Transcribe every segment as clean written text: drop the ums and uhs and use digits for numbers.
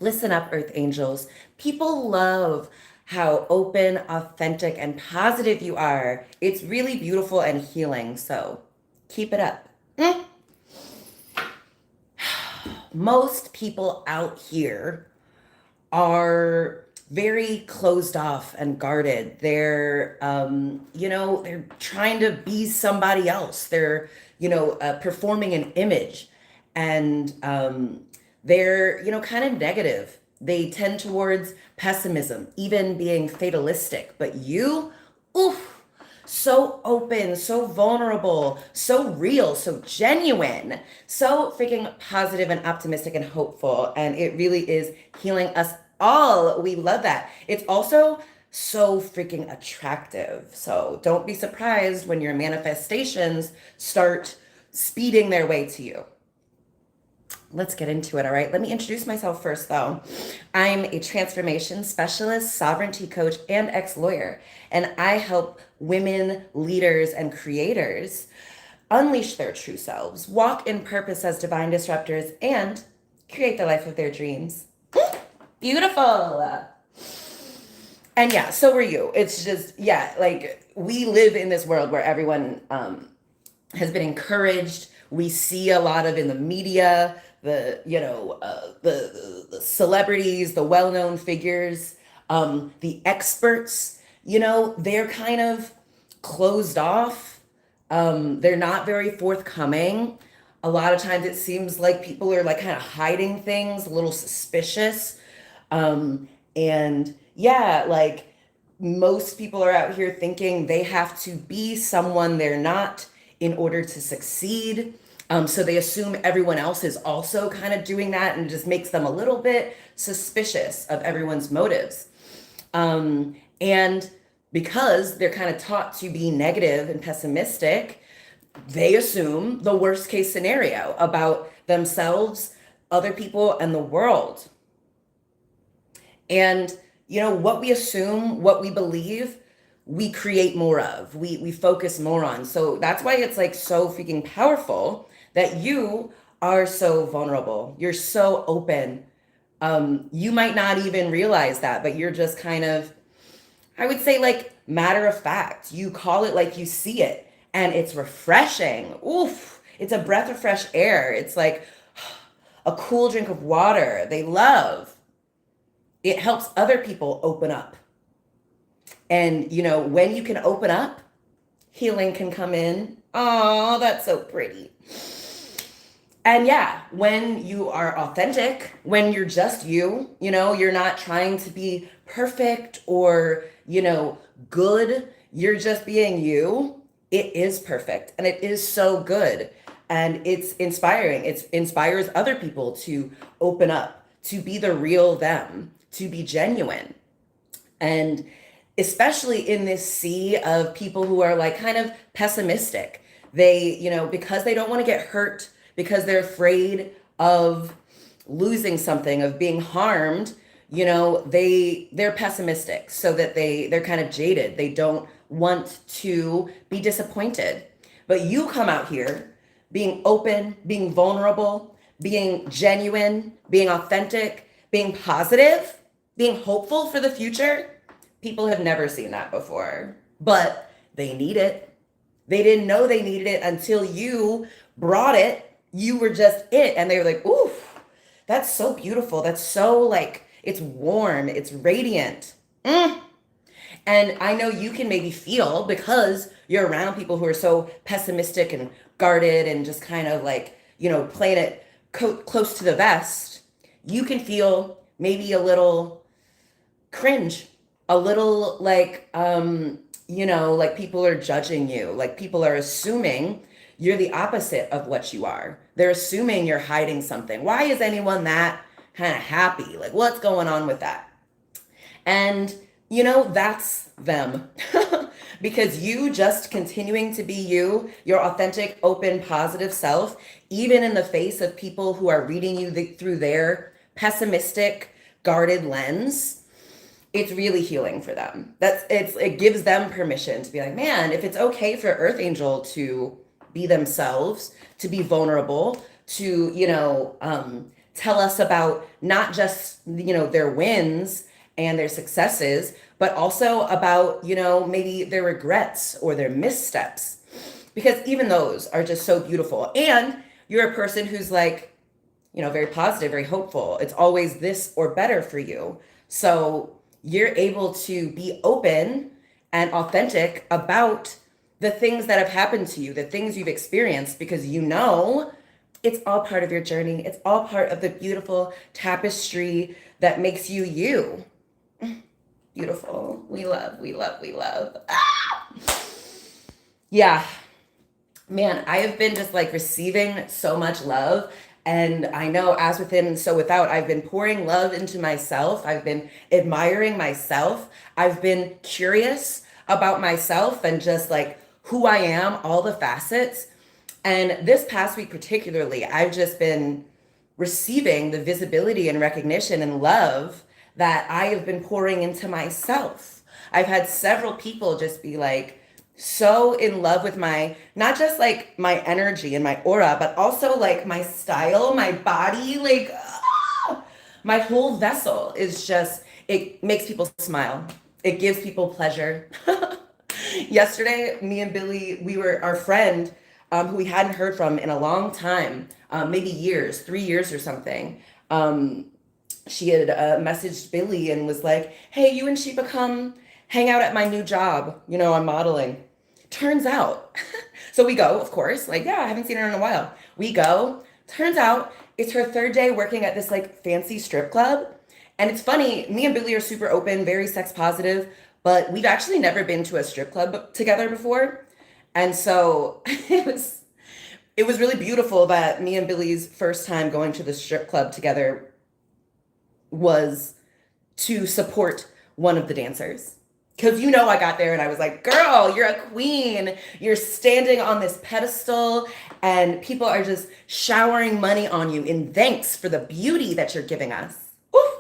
Listen up, Earth Angels. People love how open, authentic, and positive you are. It's really beautiful and healing, so keep it up. Most people out here are very closed off and guarded. They're trying to be somebody else. They're, performing an image, and they're, kind of negative. They tend towards pessimism, even being fatalistic. But you, oof, so open, so vulnerable, so real, so genuine, so freaking positive and optimistic and hopeful. And it really is healing us all. We love that. It's also so freaking attractive. So don't be surprised when your manifestations start speeding their way to you. Let's get into it, all right? Let me introduce myself first, though. I'm a transformation specialist, sovereignty coach, and ex lawyer, and I help women, leaders, and creators unleash their true selves, walk in purpose as divine disruptors, and create the life of their dreams. Beautiful. And yeah, so are you. It's just, yeah, like we live in this world where everyone has been encouraged. We see a lot of in the media, the celebrities, the well-known figures, the experts, they're kind of closed off. They're not very forthcoming. A lot of times it seems like people are like kind of hiding things, a little suspicious. And yeah, like most people are out here thinking they have to be someone they're not in order to succeed. So they assume everyone else is also kind of doing that, and it just makes them a little bit suspicious of everyone's motives. And because they're kind of taught to be negative and pessimistic, they assume the worst case scenario about themselves, other people, and the world. And what we assume, what we believe, we create more of, we focus more on. So that's why it's like so freaking powerful that you are so vulnerable. You're so open. You might not even realize that, but you're just kind of, I would say, like matter of fact. You call it like you see it, and it's refreshing. Oof, it's a breath of fresh air. It's like a cool drink of water they love. It helps other people open up. And, when you can open up, healing can come in. Oh, that's so pretty. And yeah, when you are authentic, when you're just you're not trying to be perfect or, good, you're just being you. It is perfect and it is so good. And it's inspiring. It inspires other people to open up, to be the real them, to be genuine. And especially in this sea of people who are like kind of pessimistic, they, because they don't want to get hurt, because they're afraid of losing something, of being harmed, they're pessimistic, so that they're kind of jaded. They don't want to be disappointed. But you come out here being open, being vulnerable, being genuine, being authentic, being positive, being hopeful for the future. People have never seen that before, but they need it. They didn't know they needed it until you brought it. You were just it. And they were like, ooh, that's so beautiful. That's so like, it's warm. It's radiant. And I know you can maybe feel, because you're around people who are so pessimistic and guarded and just kind of like, playing it close to the vest. You can feel maybe a little cringe, a little like, like people are judging you, like people are assuming you're the opposite of what you are. They're assuming you're hiding something. Why is anyone that kind of happy? Like, what's going on with that? And, that's them. Because you just continuing to be you, your authentic, open, positive self, even in the face of people who are reading you through their pessimistic, guarded lens, it's really healing for them. It gives them permission to be like, man, if it's okay for Earth Angel to be themselves, to be vulnerable, to tell us about not just, their wins and their successes, but also about, maybe their regrets or their missteps. Because even those are just so beautiful. And you're a person who's like, very positive, very hopeful. It's always this or better for you. So you're able to be open and authentic about the things that have happened to you, the things you've experienced, because it's all part of your journey. It's all part of the beautiful tapestry that makes you you. Beautiful. We love, we love, we love. Ah! Yeah. Man, I have been just like receiving so much love. And I know as within, so without, I've been pouring love into myself. I've been admiring myself. I've been curious about myself and just like who I am, all the facets. And this past week, particularly, I've just been receiving the visibility and recognition and love that I have been pouring into myself. I've had several people just be like, so in love with not just like my energy and my aura, but also like my style, my body, like my whole vessel is just, it makes people smile. It gives people pleasure. Yesterday, me and Billy, our friend, who we hadn't heard from in a long time, maybe years, 3 years or something. She had messaged Billy and was like, hey, you and Sheba come hang out at my new job. I'm modeling. Turns out, so we go, of course, like, yeah, I haven't seen her in a while. We go. Turns out it's her third day working at this like fancy strip club. And it's funny, me and Billy are super open, very sex positive, but we've actually never been to a strip club together before. And so it was really beautiful that me and Billy's first time going to the strip club together was to support one of the dancers. Because I got there and I was like, girl, you're a queen. You're standing on this pedestal and people are just showering money on you in thanks for the beauty that you're giving us. Oof.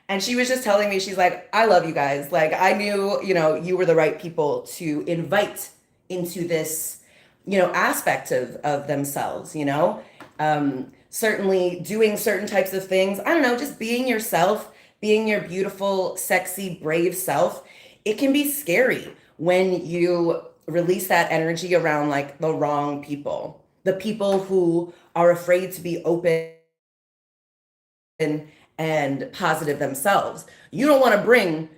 And she was just telling me, she's like, I love you guys. Like, I knew, you were the right people to invite into this, aspect of themselves, certainly doing certain types of things. I don't know, just being yourself, being your beautiful, sexy, brave self. It can be scary when you release that energy around like the wrong people, the people who are afraid to be open and positive themselves. You don't want to bring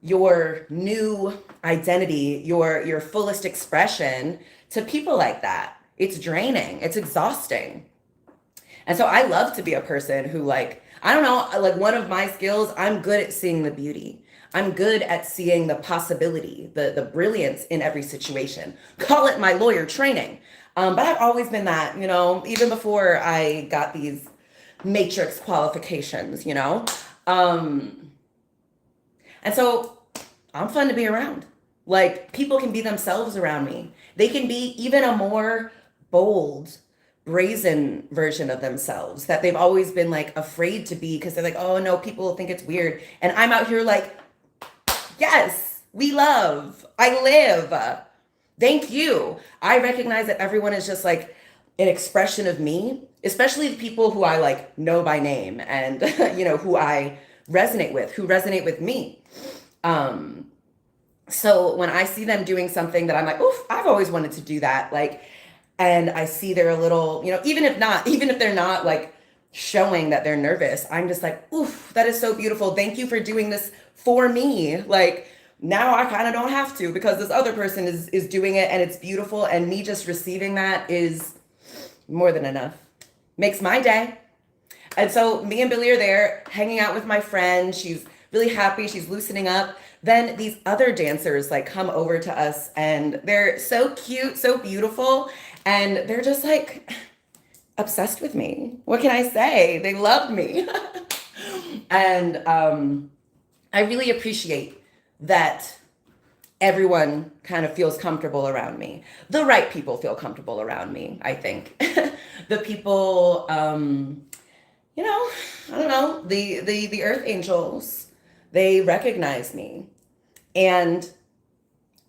your new identity, your fullest expression to people like that. It's draining, it's exhausting. And so I love to be a person who like, I don't know, like one of my skills, I'm good at seeing the beauty. I'm good at seeing the possibility, the brilliance in every situation. Call it my lawyer training. But I've always been that, even before I got these matrix qualifications, And so I'm fun to be around. Like people can be themselves around me. They can be even a more bold, brazen version of themselves that they've always been like afraid to be because they're like, oh no, people will think it's weird. And I'm out here like, yes, we love, I live. Thank you. I recognize that everyone is just like an expression of me, especially the people who I like know by name and, who I resonate with, who resonate with me. So when I see them doing something that I'm like, oof, I've always wanted to do that. Like, and I see they're a little, even if they're not like showing that they're nervous, I'm just like, oof, that is so beautiful. Thank you for doing this for me. Like now I kind of don't have to because this other person is doing it and it's beautiful. And me just receiving that is more than enough. Makes my day. And so me and Billy are there hanging out with my friend. She's really happy. She's loosening up. Then these other dancers like come over to us and they're so cute, so beautiful. And they're just like obsessed with me. What can I say? They loved me. And I really appreciate that everyone kind of feels comfortable around me. The right people feel comfortable around me, I think. The people, I don't know, the earth angels, they recognize me. And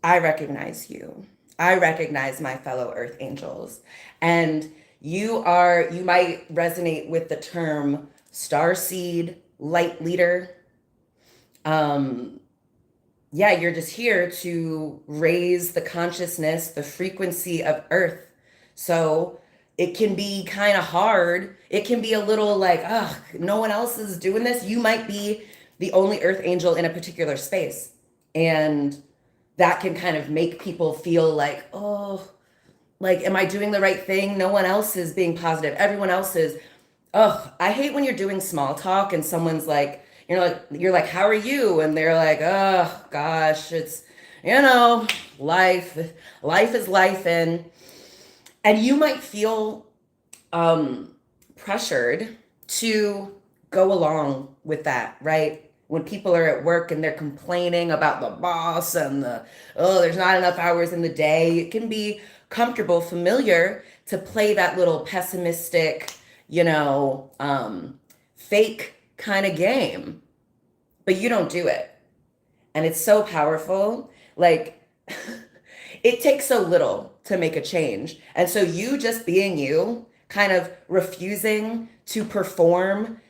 I recognize you. I recognize my fellow earth angels. And, You might resonate with the term star seed, light leader. Um, yeah, you're just here to raise the consciousness, the frequency of Earth. So it can be kind of hard. It can be a little like, oh, no one else is doing this. You might be the only Earth angel in a particular space. And that can kind of make people feel like, oh, like, am I doing the right thing? No one else is being positive. Everyone else is. Oh, I hate when you're doing small talk and someone's like, you're like, how are you? And they're like, oh gosh, it's, you know, life, life is life. And you might feel pressured to go along with that, right? When people are at work and they're complaining about the boss and oh, there's not enough hours in the day, it can be comfortable, familiar to play that little pessimistic, fake kind of game, but you don't do it. And it's so powerful. Like, it takes so little to make a change. And so you just being you, kind of refusing to perform,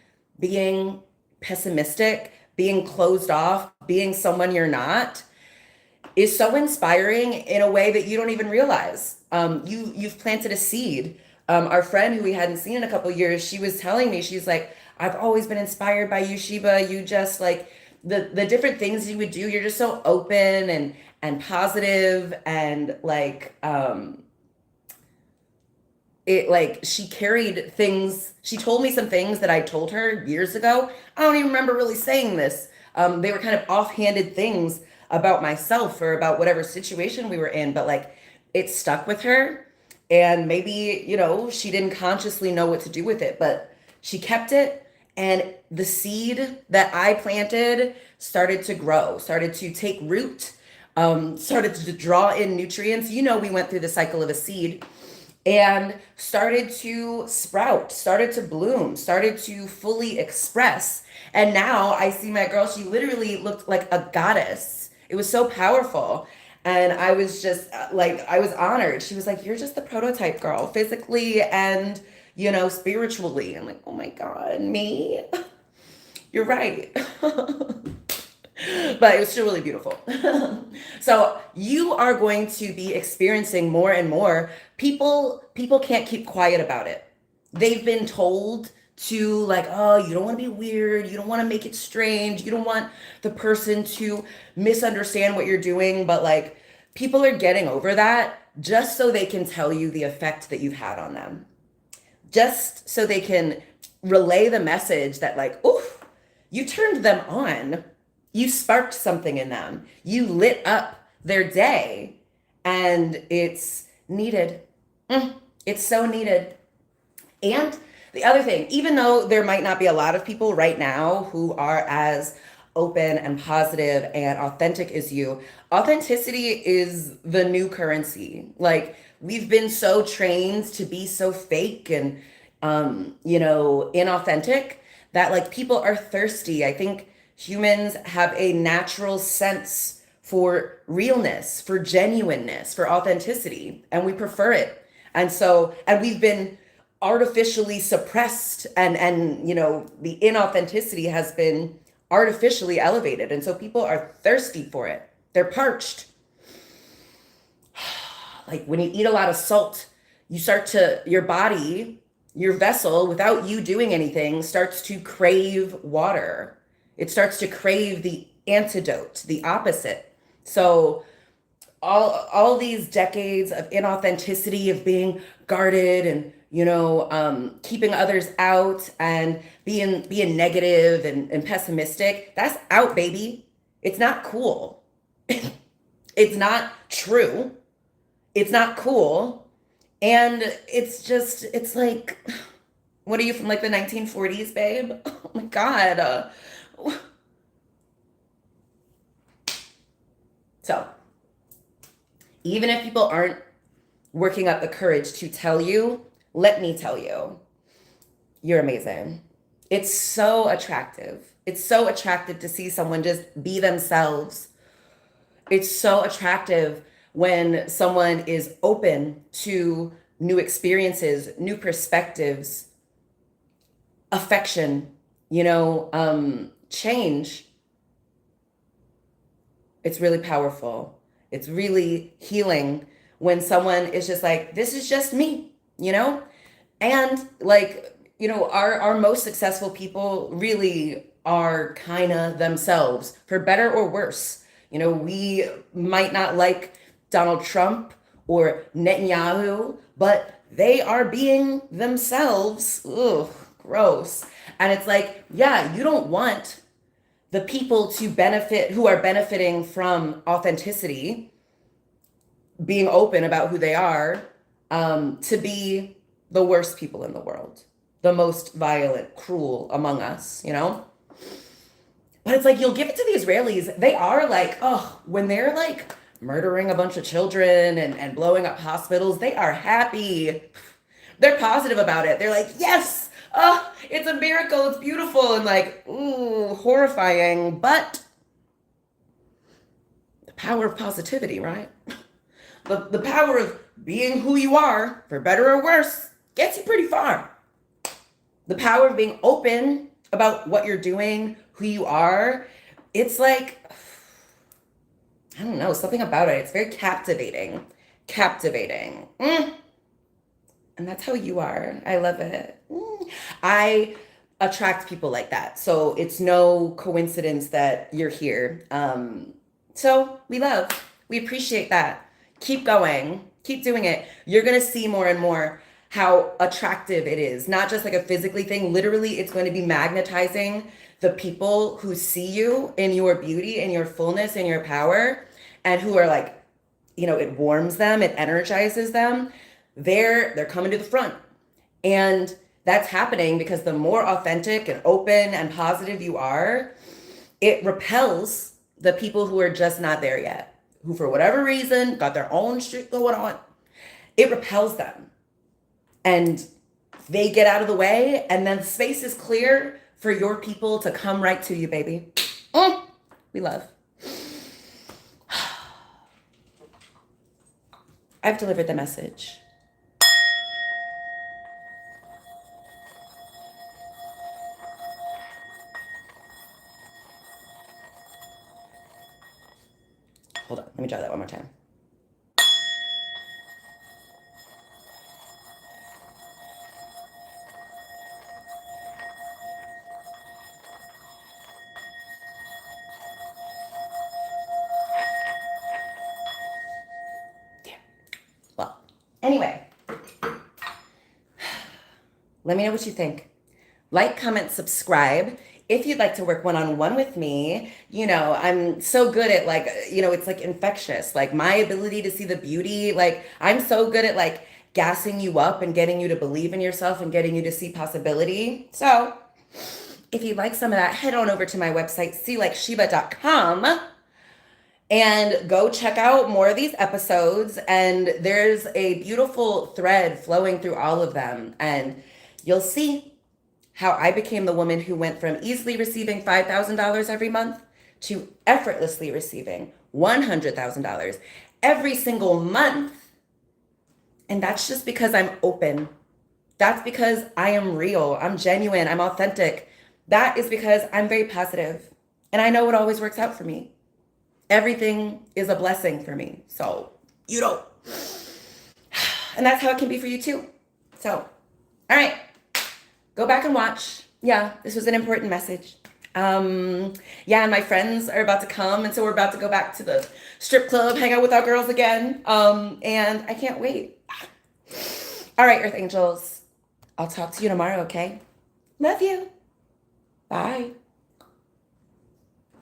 being pessimistic, being closed off, being someone you're not, is so inspiring in a way that you don't even realize. You've planted a seed. Our friend who we hadn't seen in a couple years, she was telling me, she's like, I've always been inspired by you, Sheba. You just like the different things you would do. You're just so open and positive and like it like she carried things. She told me some things that I told her years ago. I don't even remember really saying this. They were kind of offhanded things about myself or about whatever situation we were in, but like it stuck with her. And maybe, she didn't consciously know what to do with it, but she kept it. And the seed that I planted started to grow, started to take root, started to draw in nutrients. We went through the cycle of a seed and started to sprout, started to bloom, started to fully express. And now I see my girl, she literally looked like a goddess. It was so powerful. And I was just like, I was honored. She was like, you're just the prototype girl, physically and, spiritually. I'm like, oh my God, me? You're right. But it was still really beautiful. So you are going to be experiencing more and more. People can't keep quiet about it. They've been told to like, oh, you don't want to be weird. You don't want to make it strange. You don't want the person to misunderstand what you're doing. But like people are getting over that just so they can tell you the effect that you've had on them. Just so they can relay the message that like, oof, you turned them on. You sparked something in them. You lit up their day, and it's needed. It's so needed. And the other thing, even though there might not be a lot of people right now who are as open and positive and authentic as you, authenticity is the new currency. Like we've been so trained to be so fake and, inauthentic that like people are thirsty. I think humans have a natural sense for realness, for genuineness, for authenticity, and we prefer it. And we've been artificially suppressed and the inauthenticity has been artificially elevated. And so people are thirsty for it. They're parched. Like when you eat a lot of salt, your body, your vessel, without you doing anything, starts to crave water. It starts to crave the antidote, the opposite. So all these decades of inauthenticity, of being guarded and keeping others out and being negative and pessimistic, that's out, baby. It's not cool. It's not true. It's not cool. And it's like, what are you from like the 1940s, babe? Oh my God. So even if people aren't working up the courage to tell you, let me tell you, you're amazing. It's so attractive. It's so attractive to see someone just be themselves. It's so attractive when someone is open to new experiences, new perspectives, affection, change. It's really powerful. It's really healing when someone is just like, this is just me, And like, our most successful people really are kind of themselves, for better or worse. We might not like Donald Trump or Netanyahu, but they are being themselves. Ugh, gross. And it's like, yeah, you don't want the people to benefit who are benefiting from authenticity, being open about who they are, to be the worst people in the world, the most violent, cruel among us, But it's like, you'll give it to the Israelis. They are like, when they're like murdering a bunch of children and blowing up hospitals, they are happy. They're positive about it. They're like, yes, it's a miracle. It's beautiful. And like, ooh, horrifying. But the power of positivity, right? The power of being who you are, for better or worse, gets you pretty far. The power of being open about what you're doing, who you are, it's like, I don't know, something about it. It's very captivating. Captivating. And that's how you are. I love it. I attract people like that. So it's no coincidence that you're here. So we appreciate that. Keep going. Keep doing it. You're going to see more and more how attractive it is. Not just like a physically thing. Literally, it's going to be magnetizing the people who see you in your beauty and your fullness and your power, and who are like, it warms them, it energizes them. They're coming to the front. And that's happening because the more authentic and open and positive you are, it repels the people who are just not there yet, who for whatever reason got their own shit going on. It repels them. And they get out of the way, and then space is clear for your people to come right to you, baby. We love. I've delivered the message. Hold on, let me try that one more time. Well, anyway, let me know what you think. Like, comment, subscribe. If you'd like to work one-on-one with me, I'm so good at like, it's like infectious. Like my ability to see the beauty, like I'm so good at like gassing you up and getting you to believe in yourself and getting you to see possibility. So if you'd like some of that, head on over to my website, seelikesheba.com. And go check out more of these episodes. And there's a beautiful thread flowing through all of them. And you'll see how I became the woman who went from easily receiving $5,000 every month to effortlessly receiving $100,000 every single month. And that's just because I'm open. That's because I am real. I'm genuine. I'm authentic. That is because I'm very positive. And I know it always works out for me. Everything is a blessing for me. So, and that's how it can be for you too. So, all right, go back and watch. Yeah, this was an important message. And my friends are about to come. And so we're about to go back to the strip club, hang out with our girls again. And I can't wait. All right, Earth Angels, I'll talk to you tomorrow, okay? Love you. Bye.